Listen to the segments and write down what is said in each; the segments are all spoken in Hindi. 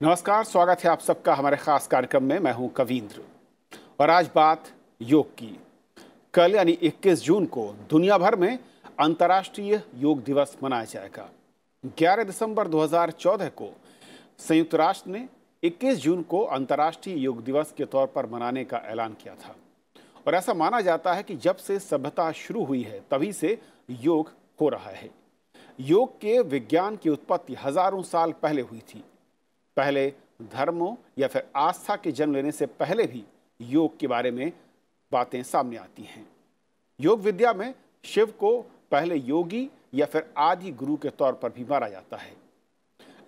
नमस्कार, स्वागत है आप सबका हमारे खास कार्यक्रम में। मैं हूं कवींद्र और आज बात योग की। कल यानी 21 जून को दुनिया भर में अंतर्राष्ट्रीय योग दिवस मनाया जाएगा। 11 दिसंबर 2014 को संयुक्त राष्ट्र ने 21 जून को अंतर्राष्ट्रीय योग दिवस के तौर पर मनाने का ऐलान किया था और ऐसा माना जाता है कि जब से सभ्यता शुरू हुई है तभी से योग हो रहा है। योग के विज्ञान की उत्पत्ति हजारों साल पहले हुई थी। पहले धर्मों या फिर आस्था के जन्म लेने से पहले भी योग के बारे में बातें सामने आती हैं। योग विद्या में शिव को पहले योगी या फिर आदि गुरु के तौर पर भी माना जाता है।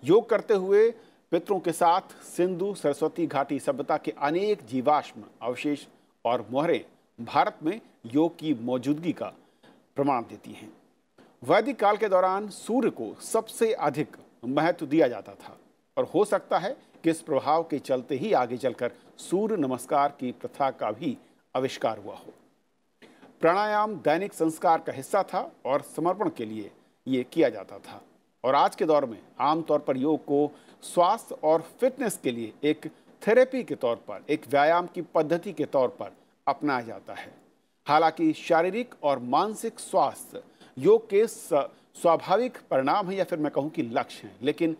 योग करते हुए पितरों के साथ सिंधु सरस्वती घाटी सभ्यता के अनेक जीवाश्म अवशेष और मोहरें भारत में योग की मौजूदगी का प्रमाण देती हैं। वैदिक काल के दौरान सूर्य को सबसे अधिक महत्व दिया जाता था और हो सकता है कि इस प्रभाव के चलते ही आगे चलकर सूर्य नमस्कार की प्रथा का भी आविष्कार हुआ हो। प्राणायाम दैनिक संस्कार का हिस्सा था और समर्पण के लिए ये किया जाता था और आज के दौर में आमतौर पर योग को स्वास्थ्य और फिटनेस के लिए एक थेरेपी के तौर पर, एक व्यायाम की पद्धति के तौर पर अपनाया जाता है। हालांकि शारीरिक और मानसिक स्वास्थ्य योग के स्वाभाविक परिणाम है या फिर मैं कहूँ कि लक्ष्य है, लेकिन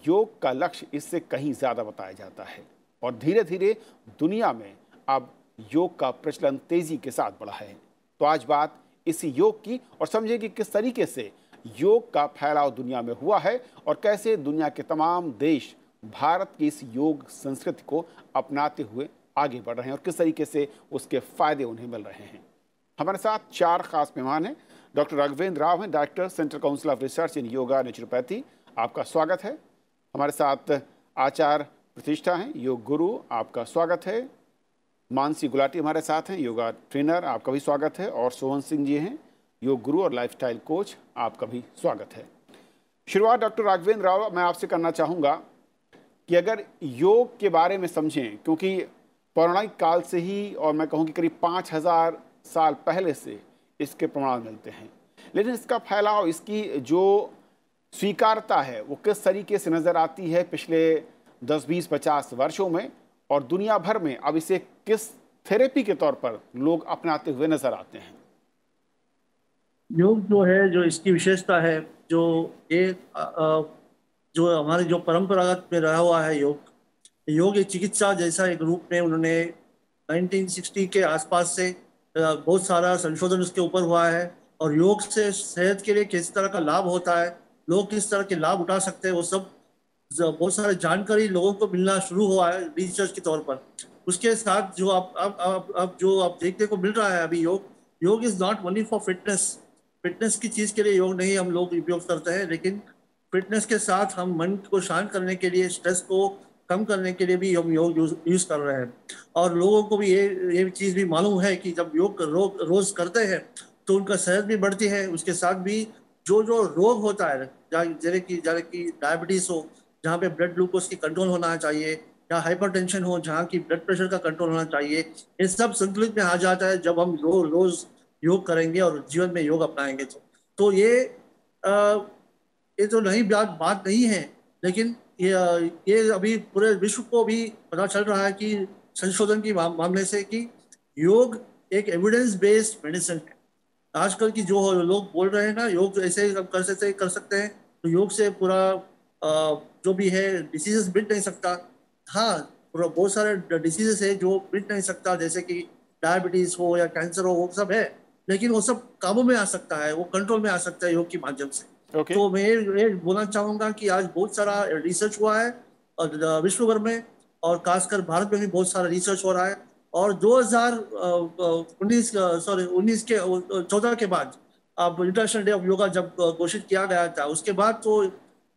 योग का लक्ष्य इससे कहीं ज़्यादा बताया जाता है और धीरे धीरे दुनिया में अब योग का प्रचलन तेजी के साथ बढ़ा है। तो आज बात इसी योग की और समझे कि किस तरीके से योग का फैलाव दुनिया में हुआ है और कैसे दुनिया के तमाम देश भारत की इस योग संस्कृति को अपनाते हुए आगे बढ़ रहे हैं और किस तरीके से उसके फायदे उन्हें मिल रहे हैं। हमारे साथ चार खास मेहमान हैं। डॉक्टर राघवेंद्र राव हैं, director central council of research in yoga naturopathy, आपका स्वागत है। हमारे साथ आचार्य प्रतिष्ठा हैं, योग गुरु, आपका स्वागत है। मानसी गुलाटी हमारे साथ हैं, योगा ट्रेनर, आपका भी स्वागत है। और सोहन सिंह जी हैं, योग गुरु और लाइफस्टाइल कोच, आपका भी स्वागत है। शुरुआत डॉक्टर राघवेंद्र राव मैं आपसे करना चाहूँगा कि अगर योग के बारे में समझें, क्योंकि पौराणिक काल से ही और मैं कहूँ कि करीब 5000 साल पहले से इसके प्रमाण मिलते हैं, लेकिन इसका फैलाव, इसकी जो स्वीकारता है वो किस तरीके से नज़र आती है पिछले 10, 20, 50 वर्षों में और दुनिया भर में अब इसे किस थेरेपी के तौर पर लोग अपनाते हुए नजर आते हैं? योग जो है, जो इसकी विशेषता है, जो जो हमारे जो परंपरागत में रहा हुआ है, योग एक चिकित्सा जैसा एक रूप में उन्होंने 1960 के आसपास से बहुत सारा संशोधन उसके ऊपर हुआ है और योग से सेहत के लिए किस तरह का लाभ होता है, लोग किस तरह के लाभ उठा सकते हैं, वो सब बहुत सारी जानकारी लोगों को मिलना शुरू हुआ है रिसर्च के तौर पर। उसके साथ जो आप जो आप देखने को मिल रहा है अभी, योग is not only for fitness की चीज के लिए योग नहीं हम लोग उपयोग करते हैं, लेकिन फिटनेस के साथ हम मन को शांत करने के लिए, स्ट्रेस को कम करने के लिए भी हम योग यूज कर रहे हैं। और लोगों को भी ये चीज भी मालूम है कि जब योग रोज करते हैं तो उनका सेहत भी बढ़ती है। उसके साथ भी जो जो रोग होता है, जैसे कि डायबिटीज हो, जहाँ पे ब्लड ग्लूकोज की कंट्रोल होना चाहिए, या हाइपरटेंशन हो जहाँ की ब्लड प्रेशर का कंट्रोल होना चाहिए, ये सब संतुलित में आ जाता है जब हम रोज योग करेंगे और जीवन में योग अपनाएंगे। तो ये तो नहीं बात नहीं है, लेकिन ये अभी पूरे विश्व को भी पता चल रहा है कि संशोधन की मामले से कि योग एक एविडेंस बेस्ड मेडिसिन है। आजकल की जो लोग बोल रहे हैं ना, योग ऐसे कर सकते हैं, तो योग से पूरा जो भी है डिसीजेस मिट नहीं सकता। हाँ, पूरा बहुत सारे डिसीजेस है जो मिट नहीं सकता, जैसे कि डायबिटीज हो या कैंसर हो, वो सब है, लेकिन वो सब काबू में आ सकता है, वो कंट्रोल में आ सकता है योग के माध्यम से। तो मैं ये बोलना चाहूंगा कि आज बहुत सारा रिसर्च हुआ है और विश्व भर में और खासकर भारत में भी बहुत सारा रिसर्च हो रहा है। और 2019 के 14 के बाद अब इंटरनेशनल डे ऑफ योगा जब घोषित किया गया था, उसके बाद तो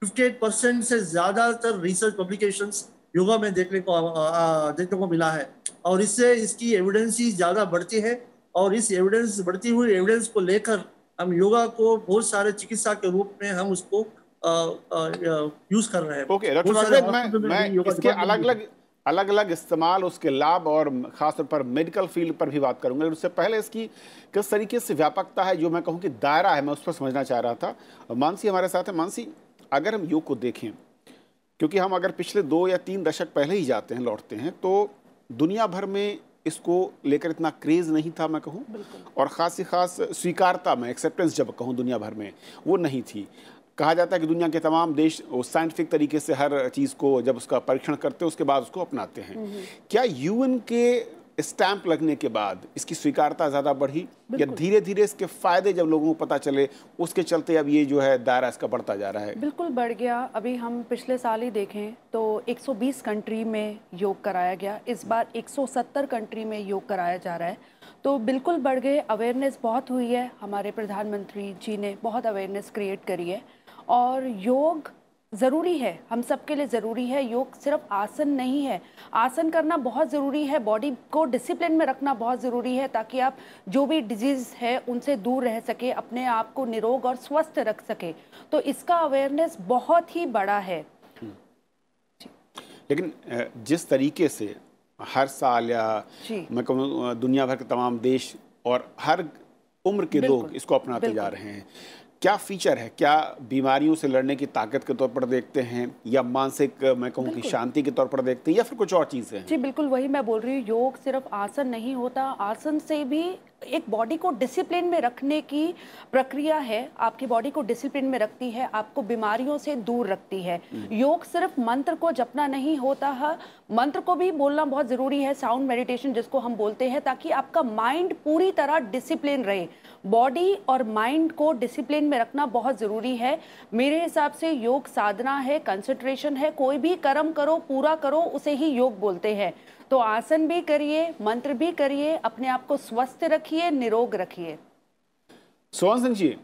58% से ज्यादातर रिसर्च पब्लिकेशंस योगा में देखने को मिला है और इससे इसकी एविडेंस ही ज्यादा बढ़ती है और इस एविडेंस, बढ़ती हुई एविडेंस को लेकर हम योगा को बहुत सारे चिकित्सा के रूप में हम उसको यूज कर रहे हैं। ओके डॉक्टर राघवेंद्र, मैं इसके अलग अलग इस्तेमाल, उसके लाभ और खासतौर पर मेडिकल फील्ड पर भी बात करूंगा, उससे पहले इसकी किस तरीके से व्यापकता है, जो मैं कहूँ कि दायरा है, मैं उस पर समझना चाह रहा था। मानसी हमारे साथ है। मानसी, अगर हम योग को देखें क्योंकि हम अगर पिछले 2 या 3 दशक पहले ही जाते हैं, लौटते हैं, तो दुनिया भर में इसको लेकर इतना क्रेज नहीं था, मैं कहूँ, और ख़ास से ख़ास स्वीकारता में, एक्सेप्टेंस जब कहूँ दुनिया भर में, वो नहीं थी। कहा जाता है कि दुनिया के तमाम देश साइंटिफिक तरीके से हर चीज़ को जब उसका परीक्षण करते हैं उसके बाद उसको अपनाते हैं। क्या यूएन के स्टैंप लगने के बाद इसकी स्वीकारता ज़्यादा बढ़ी, या धीरे धीरे इसके फायदे जब लोगों को पता चले उसके चलते अब ये जो है दायरा इसका बढ़ता जा रहा है? बिल्कुल बढ़ गया। अभी हम पिछले साल ही देखें तो 120 कंट्री में योग कराया गया, इस बार 170 कंट्री में योग कराया जा रहा है, तो बिल्कुल बढ़ गए। अवेयरनेस बहुत हुई है, हमारे प्रधानमंत्री जी ने बहुत अवेयरनेस क्रिएट करी है, और योग ज़रूरी है, हम सबके लिए ज़रूरी है। योग सिर्फ आसन नहीं है, आसन करना बहुत ज़रूरी है, बॉडी को डिसिप्लिन में रखना बहुत ज़रूरी है, ताकि आप जो भी डिजीज़ है उनसे दूर रह सके, अपने आप को निरोग और स्वस्थ रख सके। तो इसका अवेयरनेस बहुत ही बड़ा है। लेकिन जिस तरीके से हर साल, या मैं कहूँ दुनिया भर के तमाम देश और हर उम्र के लोग इसको अपनाते जा रहे हैं, क्या फीचर है? क्या बीमारियों से लड़ने की ताकत के तौर पर देखते हैं, या मानसिक मैं कहूँ कि शांति के तौर पर देखते हैं, या फिर कुछ और चीज़ें हैं? जी बिल्कुल, वही मैं बोल रही हूँ। योग सिर्फ आसन नहीं होता, आसन से भी एक बॉडी को डिसिप्लिन में रखने की प्रक्रिया है, आपकी बॉडी को डिसिप्लिन में रखती है, आपको बीमारियों से दूर रखती है। योग सिर्फ मंत्र को जपना नहीं होता है, मंत्र को भी बोलना बहुत ज़रूरी है, साउंड मेडिटेशन जिसको हम बोलते हैं, ताकि आपका माइंड पूरी तरह डिसिप्लिन रहे। बॉडी और माइंड को डिसिप्लिन में रखना बहुत ज़रूरी है। मेरे हिसाब से योग साधना है, कंसंट्रेशन है, कोई भी कर्म करो, पूरा करो, उसे ही योग बोलते हैं। तो आसन भी करिए, मंत्र भी करिए, अपने आप को स्वस्थ रखिए, निरोग रखिए। स्वर्ण सिंह जी,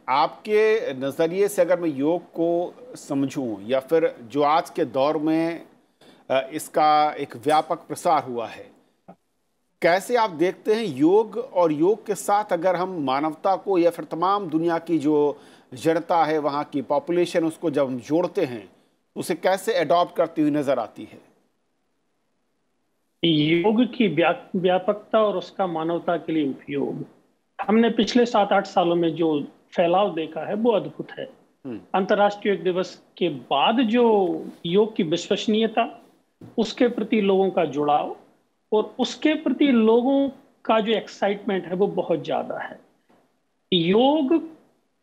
आपके नज़रिए से अगर मैं योग को समझूं, या फिर जो आज के दौर में इसका एक व्यापक प्रसार हुआ है, कैसे आप देखते हैं योग, और योग के साथ अगर हम मानवता को या फिर तमाम दुनिया की जो जनता है, वहाँ की पॉपुलेशन, उसको जब हम जोड़ते हैं, उसे कैसे अडॉप्ट करती हुई नजर आती है? योग की व्यापकता और उसका मानवता के लिए उपयोग, हमने पिछले 7-8 सालों में जो फैलाव देखा है वो अद्भुत है। अंतर्राष्ट्रीय योग दिवस के बाद जो योग की विश्वसनीयता, उसके प्रति लोगों का जुड़ाव और उसके प्रति लोगों का जो एक्साइटमेंट है वो बहुत ज्यादा है। योग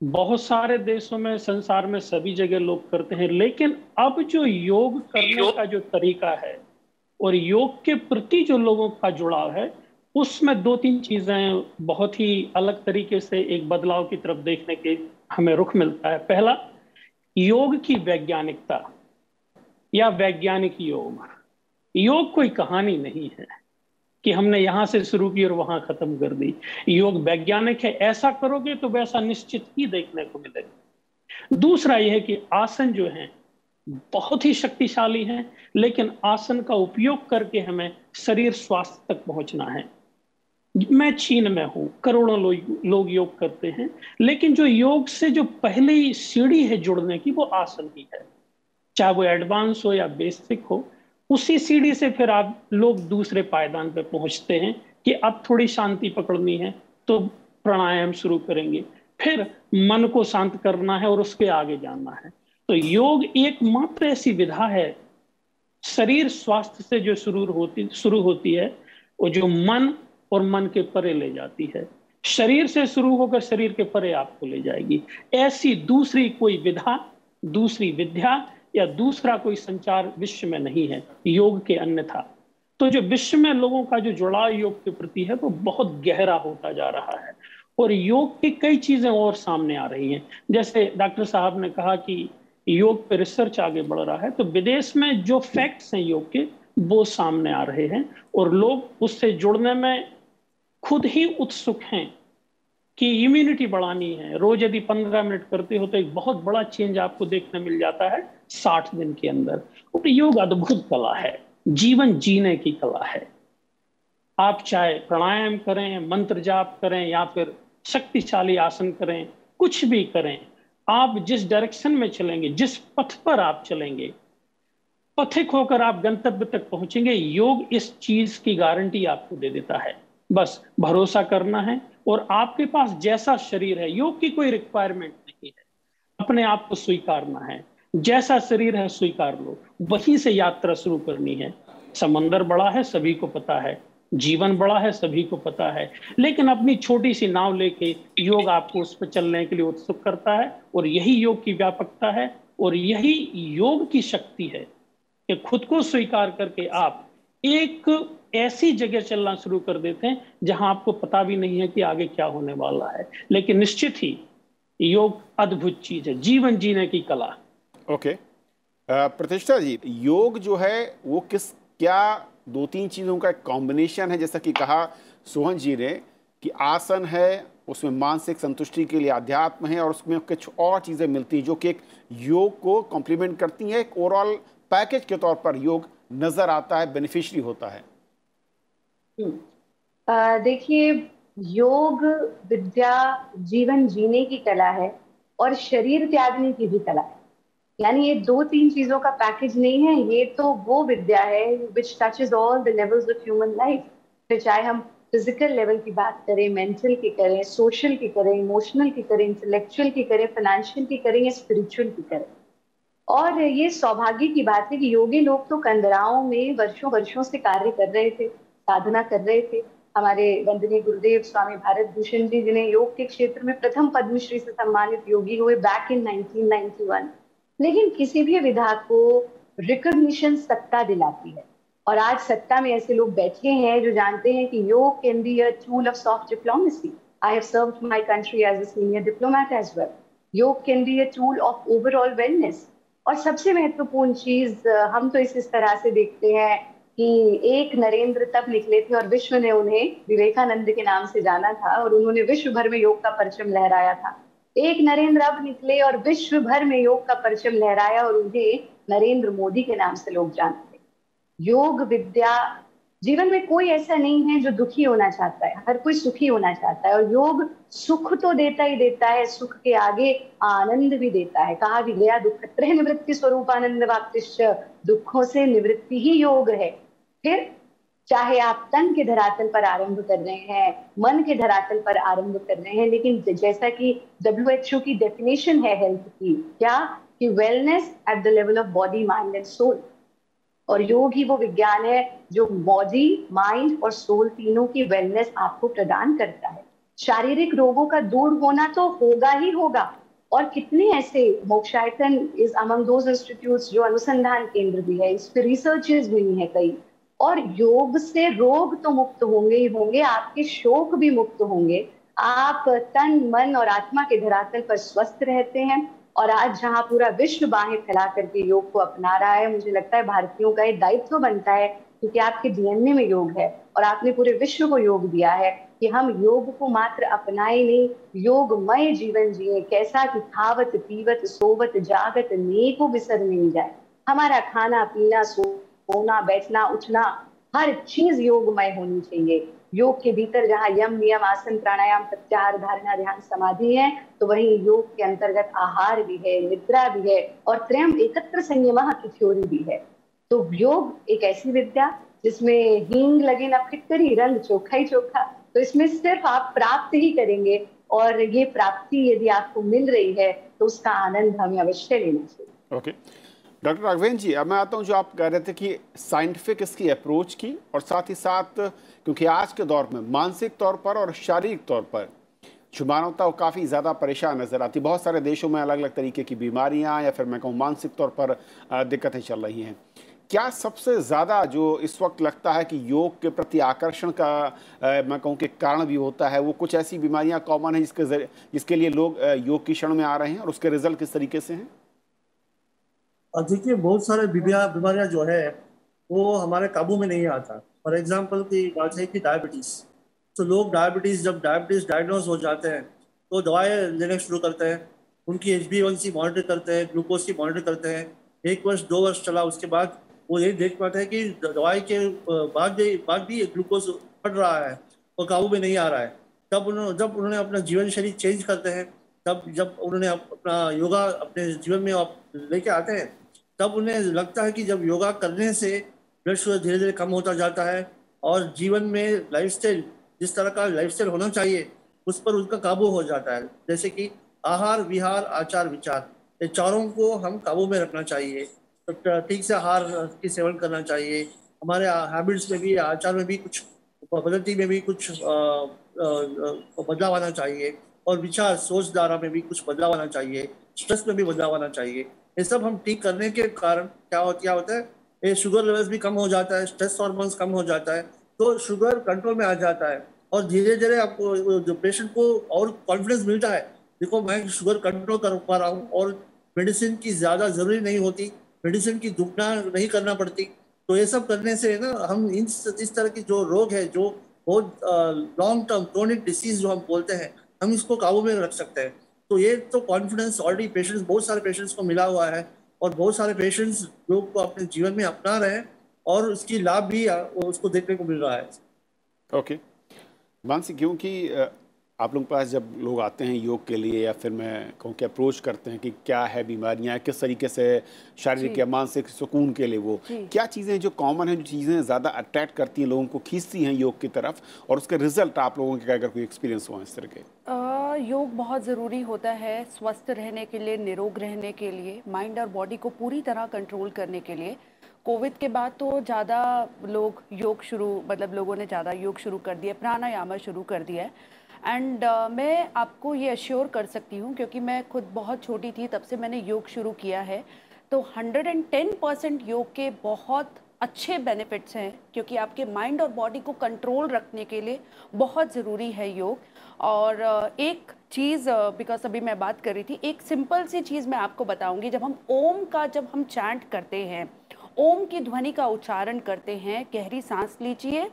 बहुत सारे देशों में, संसार में सभी जगह लोग करते हैं, लेकिन अब जो योग करने का जो तरीका है और योग के प्रति जो लोगों का जुड़ाव है, उसमें 2-3 चीजें बहुत ही अलग तरीके से एक बदलाव की तरफ देखने के हमें रुख मिलता है। पहला, योग की वैज्ञानिकता या वैज्ञानिक योग। योग कोई कहानी नहीं है कि हमने यहां से शुरू की और वहां खत्म कर दी। योग वैज्ञानिक है, ऐसा करोगे तो वैसा निश्चित ही देखने को मिलेगा। दूसरा यह है कि आसन जो हैं बहुत ही शक्तिशाली हैं, लेकिन आसन का उपयोग करके हमें शरीर स्वास्थ्य तक पहुंचना है। मैं चीन में हूं, करोड़ों लोग योग करते हैं, लेकिन जो योग से जो पहली सीढ़ी है जुड़ने की, वो आसन ही है। चाहे वो एडवांस हो या बेसिक हो, उसी सीढ़ी से फिर आप लोग दूसरे पायदान पे पहुंचते हैं कि अब थोड़ी शांति पकड़नी है तो प्राणायाम शुरू करेंगे, फिर मन को शांत करना है और उसके आगे जाना है। तो योग एकमात्र ऐसी विधा है, शरीर स्वास्थ्य से जो शुरू होती है, वो जो मन और मन के परे ले जाती है, शरीर से शुरू होकर शरीर के परे आपको ले जाएगी। ऐसी दूसरी कोई विधा, दूसरी विद्या या दूसरा कोई संचार विश्व में नहीं है योग के अन्यथा। तो जो विश्व में लोगों का जो जुड़ाव योग के प्रति है वो बहुत गहरा होता जा रहा है, और योग की कई चीजें और सामने आ रही हैं। जैसे डॉक्टर साहब ने कहा कि योग पे रिसर्च आगे बढ़ रहा है, तो विदेश में जो फैक्ट्स हैं योग के वो सामने आ रहे हैं, और लोग उससे जुड़ने में खुद ही उत्सुक हैं कि इम्यूनिटी बढ़ानी है। रोज यदि 15 मिनट करते हो तो एक बहुत बड़ा चेंज आपको देखने मिल जाता है 60 दिन के अंदर। और योग अद्भुत कला है, जीवन जीने की कला है। आप चाहे प्राणायाम करें, मंत्र जाप करें, या फिर शक्तिशाली आसन करें, कुछ भी करें, आप जिस डायरेक्शन में चलेंगे, जिस पथ पर आप चलेंगे, पथिक होकर आप गंतव्य तक पहुंचेंगे। योग इस चीज की गारंटी आपको दे देता है। बस भरोसा करना है, और आपके पास जैसा शरीर है, योग की कोई रिक्वायरमेंट नहीं है, अपने आप को स्वीकारना है। जैसा शरीर है स्वीकार लो, वहीं से यात्रा शुरू करनी है। समंदर बड़ा है, सभी को पता है, जीवन बड़ा है, सभी को पता है, लेकिन अपनी छोटी सी नाव लेके योग आपको उस पर चलने के लिए उत्सुक करता है। और यही योग की व्यापकता है, और यही योग की शक्ति है कि खुद को स्वीकार करके आप एक ऐसी जगह चलना शुरू कर देते हैं जहां आपको पता भी नहीं है कि आगे क्या होने वाला है। लेकिन निश्चित ही योग अद्भुत चीज है, जीवन जीने की कला। ओके प्रतिष्ठा जी, योग जो है वो क्या 2-3 चीज़ों का एक कॉम्बिनेशन है, जैसा कि कहा सोहन जी ने कि आसन है, उसमें मानसिक संतुष्टि के लिए अध्यात्म है, और उसमें कुछ और चीज़ें मिलती हैं जो कि एक योग को कॉम्प्लीमेंट करती हैं। एक ओवरऑल पैकेज के तौर पर योग नज़र आता है, बेनिफिशियरी होता है। देखिए, योग विद्या जीवन जीने की कला है और शरीर त्यागने की भी कला है। यानी ये 2-3 चीजों का पैकेज नहीं है, ये तो वो विद्या है विच touches all the levels of human life. फिर चाहे हम फिजिकल लेवल की बात करें, मेंटल की करें, सोशल की करें, इमोशनल की करें, इंटेलेक्चुअल की करें, फाइनेंशियल की करें या स्पिरिचुअल की करें। और ये सौभाग्य की बात है कि योगी लोग तो कंदराओं में वर्षों वर्षों से कार्य कर रहे थे, साधना कर रहे थे। हमारे वंदनीय गुरुदेव स्वामी भारत भूषण जी, जिन्हें योग के क्षेत्र में प्रथम पद्मश्री से सम्मानित योगी हुए बैक इन 1991। लेकिन किसी भी विधा को रिकॉग्निशन सत्ता दिलाती है, और आज सत्ता में ऐसे लोग बैठे हैं जो जानते हैं कि yoga can be a tool of soft diplomacy. I have served my country as a senior diplomat as well. Yoga can be a tool of overall wellness. और सबसे महत्वपूर्ण चीज, हम तो इस तरह से देखते हैं कि एक नरेंद्र तब निकले थे और विश्व ने उन्हें विवेकानंद के नाम से जाना था, और उन्होंने विश्व भर में योग का परचम लहराया था। एक नरेंद्र अब निकले और विश्व भर में योग का परचम लहराया, और उन्हें नरेंद्र मोदी के नाम से लोग जानते हैं। योग विद्या, जीवन में कोई ऐसा नहीं है जो दुखी होना चाहता है, हर कोई सुखी होना चाहता है। और योग सुख तो देता ही देता है, सुख के आगे आनंद भी देता है। कहा भी गया, दुख त्रय निवृत्ति स्वरूप आनंद वाप्तिश्च, दुखों से निवृत्ति ही योग है। फिर चाहे आप तन के धरातल पर आरंभ कर रहे हैं, मन के धरातल पर आरंभ कर रहे हैं, लेकिन जैसा कि WHO की डेफिनेशन है हेल्थ की, क्या कि wellness at the level of body, mind and soul. और योग ही वो विज्ञान है जो बॉडी, माइंड और सोल तीनों की वेलनेस आपको प्रदान करता है। शारीरिक रोगों का दूर होना तो होगा ही होगा, और कितने ऐसे मोक्षायतन इज अमंग दोज इंस्टीट्यूट्स जो अनुसंधान केंद्र भी है, इस पे रिसर्चेस हुई है कई। और योग से रोग तो मुक्त होंगे ही होंगे, आपके शोक भी मुक्त होंगे, आप तन मन और आत्मा के धरातल पर स्वस्थ रहते हैं। और आज जहां पूरा विश्व बाहें फैला करके योग को अपना रहा है, मुझे लगता है भारतीयों का एक दायित्व बनता है, क्योंकि आपके DNA में योग है और आपने पूरे विश्व को योग दिया है, कि हम योग को मात्र अपनाए नहीं, योगमय जीवन जिए। कैसा कि खावत पीवत सोवत जागत नेको बिसर नहीं जाए। हमारा खाना पीना, सोना बैठना उठना, हर चीज योगमय होनी चाहिए। योग के भीतर जहाँ यम नियम आसन प्राणायाम प्रत्याहार धारणा ध्यान समाधि है, तो वहीं योग के अंतर्गत आहार भी है, निद्रा भी है, और त्रयम एकत्र संयमः की थ्योरी भी है। तो योग एक ऐसी विद्या जिसमें हींग लगे न फिटकरी, रंग चोखा ही चोखा। तो इसमें सिर्फ आप प्राप्त ही करेंगे, और ये प्राप्ति यदि आपको मिल रही है तो उसका आनंद हमें अवश्य लेना चाहिए। ओके डॉक्टर राघवेंद्र जी, अब मैं आता हूँ जो आप कह रहे थे कि साइंटिफिक इसकी अप्रोच की, और साथ ही साथ क्योंकि आज के दौर में मानसिक तौर पर और शारीरिक तौर पर जो मानवता वो काफ़ी ज़्यादा परेशान नज़र आती, बहुत सारे देशों में अलग अलग तरीके की बीमारियाँ या फिर मैं कहूँ मानसिक तौर पर दिक्कतें चल रही हैं। क्या सबसे ज़्यादा जो इस वक्त लगता है कि योग के प्रति आकर्षण का मैं कहूँ कि कारण भी होता है, वो कुछ ऐसी बीमारियाँ कॉमन हैं जिसके लिए लोग योग की शरण में आ रहे हैं, और उसके रिजल्ट किस तरीके से हैं? देखिए, बहुत सारे बीमारियां जो है वो हमारे काबू में नहीं आता। फॉर एग्जांपल की बात है कि डायबिटीज, तो लोग जब डायबिटीज डायग्नोज हो जाते हैं तो दवाएं लेने शुरू करते हैं, उनकी HbA1c मॉनिटर करते हैं, ग्लूकोज की मॉनिटर करते हैं। 1 वर्ष 2 वर्ष चला, उसके बाद वो यही देख पाते हैं कि दवाई के बाद भी ग्लूकोज बढ़ रहा है और काबू में नहीं आ रहा है। जब उन्होंने अपना जीवन शैली चेंज करते हैं, जब उन्होंने अपना योगा अपने जीवन में लेके आते हैं, तब उन्हें लगता है कि जब योगा करने से ब्लड शुगर धीरे धीरे कम होता जाता है, और जीवन में लाइफस्टाइल, जिस तरह का लाइफस्टाइल होना चाहिए उस पर उनका काबू हो जाता है। जैसे कि आहार विहार आचार विचार, ये चारों को हम काबू में रखना चाहिए। तो ठीक से आहार की सेवन करना चाहिए, हमारे हैबिट्स में भी, आचार में भी कुछ, पद्धति में भी कुछ बदलाव आना चाहिए, और विचार सोच धारा में भी कुछ बदलाव आना चाहिए, स्ट्रेस में भी बदलाव आना चाहिए। ये सब हम ठीक करने के कारण क्या होता है, ये शुगर लेवल्स भी कम हो जाता है, स्ट्रेस हार्मोन्स कम हो जाता है, तो शुगर कंट्रोल में आ जाता है, और धीरे धीरे आपको जो पेशेंट को और कॉन्फिडेंस मिलता है, देखो मैं शुगर कंट्रोल कर पा रहा हूँ और मेडिसिन की ज्यादा जरूरी नहीं होती, मेडिसिन की दुगना नहीं करना पड़ती। तो ये सब करने से ना हम इस तरह की जो रोग है, जो बहुत लॉन्ग टर्म क्रोनिक डिसीज जो हम बोलते हैं, हम इसको काबू में रख सकते हैं। तो ये तो कॉन्फिडेंस ऑलरेडी पेशेंट्स, बहुत सारे पेशेंट्स को मिला हुआ है, और बहुत सारे पेशेंट्स योग को अपने जीवन में अपना रहे हैं, और उसकी लाभ भी उसको देखने को मिल रहा है। ओके मानसी, क्योंकि आप लोग के पास जब लोग आते हैं योग के लिए, या फिर मैं कहूँ कि अप्रोच करते हैं कि क्या है बीमारियां, किस तरीके से शारीरिक या मानसिक सुकून के लिए, वो क्या चीज़ें जो कॉमन हैं, जो चीज़ें ज़्यादा अट्रैक्ट करती हैं लोगों को, खींचती हैं योग की तरफ, और उसके रिजल्ट आप लोगों के अगर कोई एक्सपीरियंस हुआ इस तरह के? योग बहुत ज़रूरी होता है स्वस्थ रहने के लिए, निरोग रहने के लिए, माइंड और बॉडी को पूरी तरह कंट्रोल करने के लिए। कोविड के बाद तो ज़्यादा लोग योग लोगों ने ज़्यादा योग शुरू कर दिया, प्राणायाम शुरू कर दिया है। एंड मैं आपको ये अश्योर कर सकती हूँ, क्योंकि मैं खुद बहुत छोटी थी तब से मैंने योग शुरू किया है, तो 110% योग के बहुत अच्छे बेनिफिट्स हैं, क्योंकि आपके माइंड और बॉडी को कंट्रोल रखने के लिए बहुत ज़रूरी है योग। और एक चीज़, बिकॉज अभी मैं बात कर रही थी, एक सिंपल सी चीज़ मैं आपको बताऊंगी। जब हम चैंट करते हैं, ओम की ध्वनि का उच्चारण करते हैं, गहरी सांस लीजिए,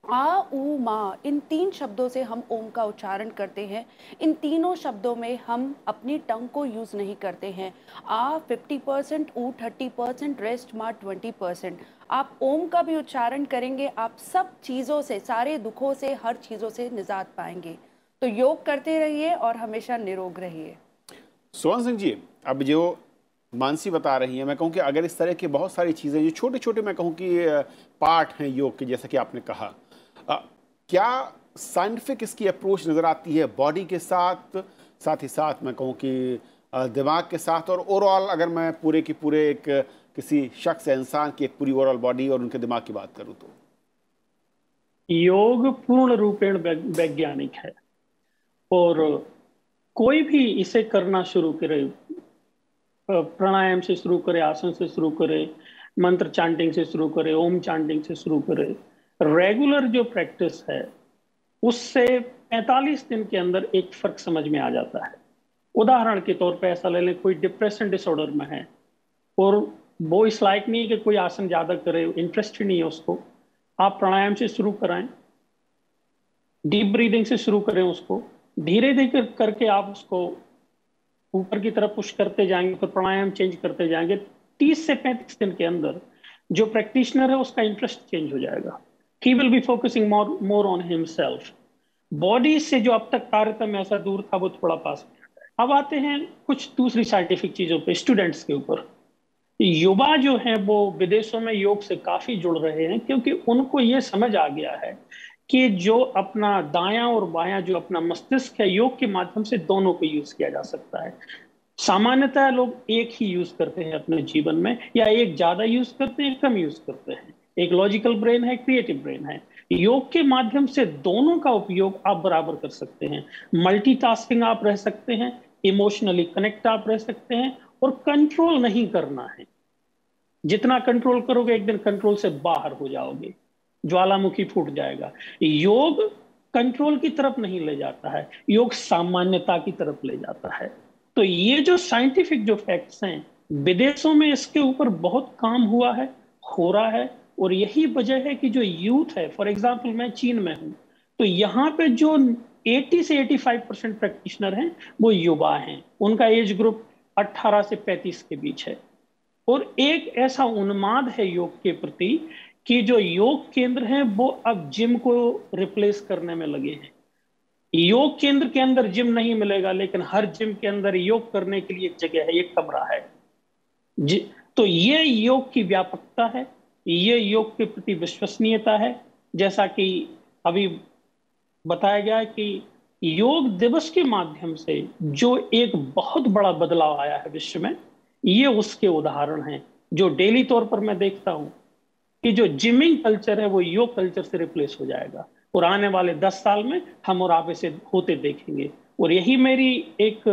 आ ऊ मा, इन 3 शब्दों से हम ओम का उच्चारण करते हैं। इन तीनों शब्दों में हम अपनी टंग को यूज़ नहीं करते हैं। आ 50%, ऊ 30%, रेस्ट मा 20%। आप ओम का भी उच्चारण करेंगे, आप सब चीज़ों से, सारे दुखों से, हर चीज़ों से निजात पाएंगे। तो योग करते रहिए और हमेशा निरोग रहिए। स्वर्ण सिंह जी, अब जो मानसी बता रही है, मैं कहूँ कि अगर इस तरह की बहुत सारी चीज़ें जो छोटे छोटे, मैं कहूँ कि पार्ट हैं योग के, जैसा कि आपने कहा, क्या साइंटिफिक इसकी अप्रोच नज़र आती है बॉडी के साथ, साथ ही साथ मैं कहूँ कि दिमाग के साथ, और ओवरऑल अगर मैं पूरे की पूरे एक किसी शख्स, इंसान की एक पूरी ओवरऑल बॉडी और उनके दिमाग की बात करूँ तो? योग पूर्ण रूपेण वैज्ञानिक है, और कोई भी इसे करना शुरू करे, प्राणायाम से शुरू करे, आसन से शुरू करे, मंत्र चांटिंग से शुरू करे, ओम चांटिंग से शुरू करे, रेगुलर जो प्रैक्टिस है उससे 45 दिन के अंदर एक फर्क समझ में आ जाता है। उदाहरण के तौर पे ऐसा ले लें, कोई डिप्रेशन डिसऑर्डर में है और वो इस लायक नहीं है कि कोई आसन ज्यादा करे, इंटरेस्ट नहीं है उसको, आप प्राणायाम से शुरू कराएं, डीप ब्रीदिंग से शुरू करें उसको, धीरे धीरे करके आप उसको ऊपर की तरफ पुश करते जाएंगे, फिर प्राणायाम चेंज करते जाएंगे। 30 से 35 दिन के अंदर जो प्रैक्टिशनर है उसका इंटरेस्ट चेंज हो जाएगा। He will be focusing more on himself. Body से जो अब तक तारतम्य ऐसा दूर था वो थोड़ा पास में आता है। अब आते हैं कुछ दूसरी साइंटिफिक चीजों पे, स्टूडेंट्स के ऊपर। युवा जो है वो विदेशों में योग से काफी जुड़ रहे हैं, क्योंकि उनको ये समझ आ गया है कि जो अपना दायां और बायां जो अपना मस्तिष्क है, योग के माध्यम से दोनों को यूज किया जा सकता है। सामान्यतः लोग एक ही यूज करते हैं अपने जीवन में, या एक ज्यादा यूज करते हैं, कम यूज करते हैं। एक लॉजिकल ब्रेन है, क्रिएटिव ब्रेन है। योग के माध्यम से दोनों का उपयोग आप बराबर कर सकते हैं। मल्टीटास्किंग आप रह सकते हैं, इमोशनली कनेक्ट आप रह सकते हैं, और कंट्रोल नहीं करना है। जितना कंट्रोल करोगे एक दिन कंट्रोल से बाहर हो जाओगे, ज्वालामुखी फूट जाएगा। योग कंट्रोल की तरफ नहीं ले जाता है, योग सामान्यता की तरफ ले जाता है। तो ये जो साइंटिफिक जो फैक्ट्स हैं, विदेशों में इसके ऊपर बहुत काम हुआ है, हो रहा है, और यही वजह है कि जो यूथ है, फॉर एग्जांपल मैं चीन में हूं, तो यहाँ पे जो 80 से 85% प्रैक्टिशनर हैं वो युवा हैं। उनका एज ग्रुप 18 से 35 के बीच है, और एक ऐसा उन्माद है योग के प्रति कि जो योग केंद्र हैं वो अब जिम को रिप्लेस करने में लगे हैं। योग केंद्र के अंदर जिम नहीं मिलेगा, लेकिन हर जिम के अंदर योग करने के लिए एक जगह है, एक कमरा है। तो ये योग की व्यापकता है, ये योग के प्रति विश्वसनीयता है। जैसा कि अभी बताया गया है कि योग दिवस के माध्यम से जो एक बहुत बड़ा बदलाव आया है विश्व में, ये उसके उदाहरण हैं जो डेली तौर पर मैं देखता हूं कि जो जिमिंग कल्चर है वो योग कल्चर से रिप्लेस हो जाएगा और आने वाले 10 साल में हम और आप इसे होते देखेंगे। और यही मेरी एक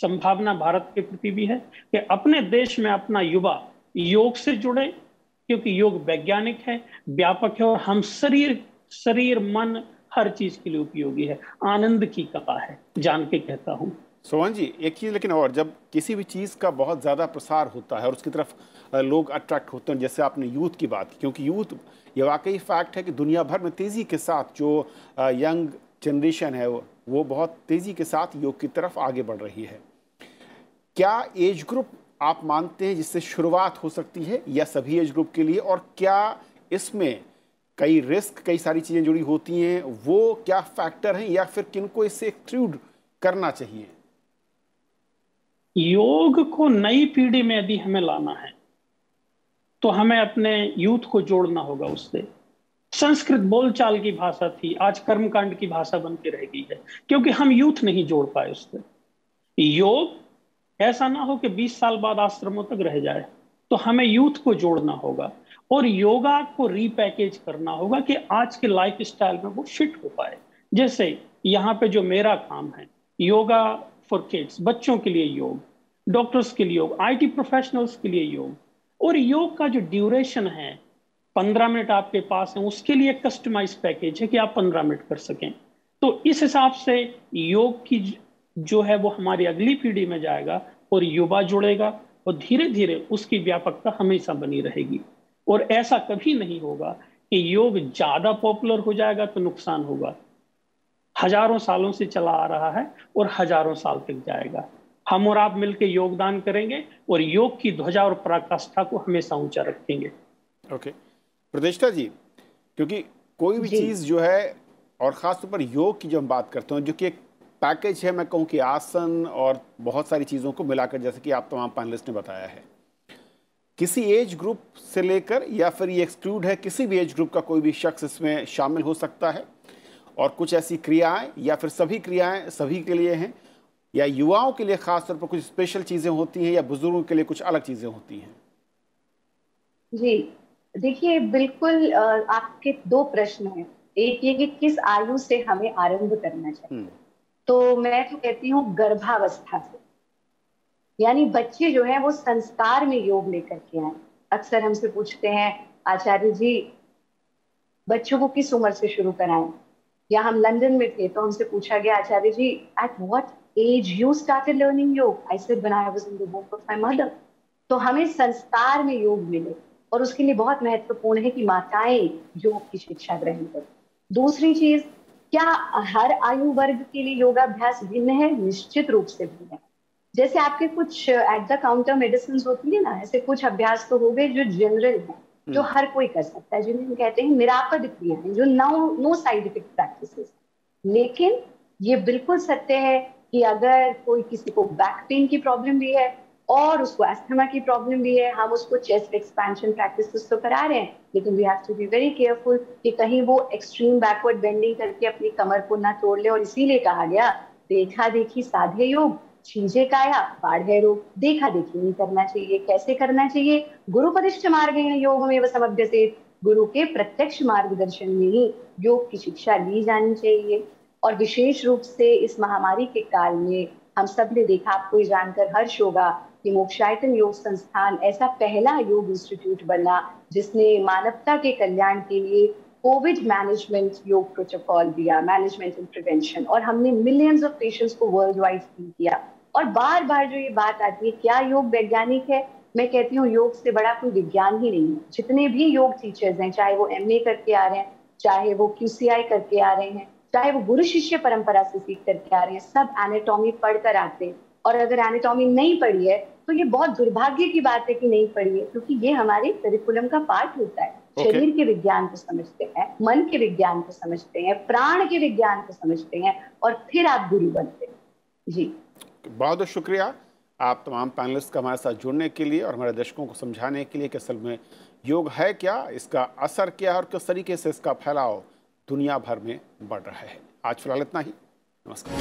संभावना भारत के प्रति भी है कि अपने देश में अपना युवा योग से जुड़े, क्योंकि योग वैज्ञानिक है, व्यापक है और हम शरीर मन हर चीज के लिए उपयोगी है, आनंद की कला है, जान के कहता हूं। सोहन जी, एक चीज़ लेकिन और, जब किसी भी चीज़ का बहुत ज़्यादा प्रसार होता है और उसकी तरफ लोग अट्रैक्ट होते हैं, जैसे आपने यूथ की बात की, क्योंकि यूथ ये वाकई फैक्ट है कि दुनिया भर में तेज़ी के साथ जो यंग जनरेशन है वो बहुत तेज़ी के साथ योग की तरफ आगे बढ़ रही है। क्या एज ग्रुप आप मानते हैं जिससे शुरुआत हो सकती है, या सभी एज ग्रुप के लिए? और क्या इसमें कई रिस्क, कई सारी चीज़ें जुड़ी होती हैं, वो क्या फैक्टर हैं, या फिर किनको इससे एक्सक्लूड करना चाहिए? योग को नई पीढ़ी में यदि हमें लाना है तो हमें अपने यूथ को जोड़ना होगा उससे। संस्कृत बोलचाल की भाषा थी, आज कर्मकांड की भाषा बन के रह गई है, क्योंकि हम यूथ नहीं जोड़ पाए उससे। योग ऐसा ना हो कि 20 साल बाद आश्रमों तक रह जाए, तो हमें यूथ को जोड़ना होगा और योगा को रीपैकेज करना होगा कि आज के लाइफ स्टाइल में वो फिट हो पाए। जैसे यहाँ पे जो मेरा काम है, योगा फॉर किड्स, बच्चों के लिए योग, डॉक्टर्स के लिए योग, आईटी प्रोफेशनल्स के लिए योग, और योग का जो ड्यूरेशन है 15 मिनट आपके पास है, उसके लिए कस्टमाइज पैकेज है कि आप 15 मिनट कर सकें। तो इस हिसाब से योग की जो है वो हमारी अगली पीढ़ी में जाएगा और युवा जुड़ेगा और धीरे धीरे उसकी व्यापकता हमेशा बनी रहेगी। और ऐसा कभी नहीं होगा कि योग ज्यादा पॉपुलर हो जाएगा तो नुकसान होगा। हजारों सालों से चला आ रहा है और हजारों साल तक जाएगा। हम और आप मिलकर योगदान करेंगे और योग की ध्वजा और पराकाष्ठा को हमेशा ऊंचा रखेंगे। ओके प्रतिष्ठा जी, क्योंकि कोई भी चीज़ जो है, और ख़ासतौर पर योग की जब हम बात करते हैं, जो कि एक पैकेज है, मैं कहूँ कि आसन और बहुत सारी चीज़ों को मिलाकर, जैसे कि आप तमाम पैनलिस्ट ने बताया है, किसी एज ग्रुप से लेकर, या फिर ये एक्सक्लूड है, किसी भी एज ग्रुप का कोई भी शख्स इसमें शामिल हो सकता है, और कुछ ऐसी क्रियाएं या फिर सभी क्रियाएं सभी के लिए हैं, या युवाओं के लिए खासतौर पर कुछ स्पेशल चीज़ें होती हैं, या बुजुर्गों के लिए कुछ अलग चीज़ें होती हैं? जी देखिए, बिल्कुल आपके दो प्रश्न हैं। एक ये कि किस आयु से हमें आरंभ करना चाहिए, तो मैं तो कहती हूँ गर्भावस्था से, यानी बच्चे जो है वो संस्कार में योग लेकर के आए। अक्सर हमसे पूछते हैं, आचार्य जी बच्चों को किस उम्र से शुरू कराएं? या हम लंदन में थे तो हमसे पूछा गया, Acharya ji at what age you started learning yoga? I said when I was in the womb of my mother. तो हमें संस्कार में योग मिले, और उसके लिए बहुत महत्वपूर्ण है कि माताएं योग की शिक्षा ग्रहण करें। दूसरी चीज, क्या हर आयु वर्ग के लिए योगाभ्यास भिन्न है? निश्चित रूप से भिन्न है। जैसे आपके कुछ एट द काउंटर मेडिसिन होती है ना, ऐसे कुछ अभ्यास तो हो गए जो जनरल है, जो हर कोई कर सकता है, जिन्हें हम कहते हैं निरापद क्रियाएं, जो नो साइड इफेक्ट प्रैक्टिसेस। लेकिन ये बिल्कुल सत्य है कि अगर कोई किसी को बैक पेन की प्रॉब्लम भी है और उसको एस्थमा की प्रॉब्लम भी है, हम उसको चेस्ट एक्सपेंशन प्रैक्टिसेस तो करा रहे हैं, लेकिन we have to be very careful कि कहीं वो एक्सट्रीम बैकवर्ड बेंडिंग करके अपनी कमर को ना तोड़ ले। और इसीलिए कहा गया, देखा देखी साधे योग, छींचे काया बाढ़े रोग। देखा देखी नहीं करना चाहिए। कैसे करना चाहिए? गुरुपदिष्ट मार्गेण योग में समभ्यसेत, गुरु के प्रत्यक्ष मार्गदर्शन में ही योग की शिक्षा ली जानी चाहिए। और विशेष रूप से इस महामारी के काल में हम सब ने देखा, आपको ये जानकर हर्ष होगा कि मोक्षायतन योग संस्थान ऐसा पहला योग इंस्टीट्यूट बना जिसने मानवता के कल्याण के लिए कोविड मैनेजमेंट योग प्रोटोकॉल दिया, मैनेजमेंट एंड प्रिवेंशन, और हमने मिलियंस ऑफ पेशेंट्स को वर्ल्ड वाइड किया। और बार बार जो ये बात आती है, क्या योग वैज्ञानिक है? मैं कहती हूँ योग से बड़ा कोई विज्ञान ही नहीं है। जितने भी योग टीचर्स हैं, चाहे वो MA करके आ रहे हैं, चाहे वो QCI करके आ रहे हैं, चाहे वो गुरु शिष्य परंपरा से सीख करके आ रहे हैं, सब एनाटॉमी पढ़कर आते हैं। और अगर एनाटॉमी नहीं पढ़ी है तो ये बहुत दुर्भाग्य की बात है कि नहीं पढ़ी है, क्योंकि ये हमारे करिकुलम का पार्ट होता है। शरीर के विज्ञान को समझते हैं, मन के विज्ञान को समझते हैं, प्राण के विज्ञान को समझते हैं, और फिर आप गुरु बनते हैं। जी बहुत बहुत शुक्रिया आप तमाम पैनलिस्ट का हमारे साथ जुड़ने के लिए और हमारे दर्शकों को समझाने के लिए कि असल में योग है क्या, इसका असर क्या है और किस तरीके से इसका फैलाव दुनिया भर में बढ़ रहा है। आज फिलहाल इतना ही। नमस्कार।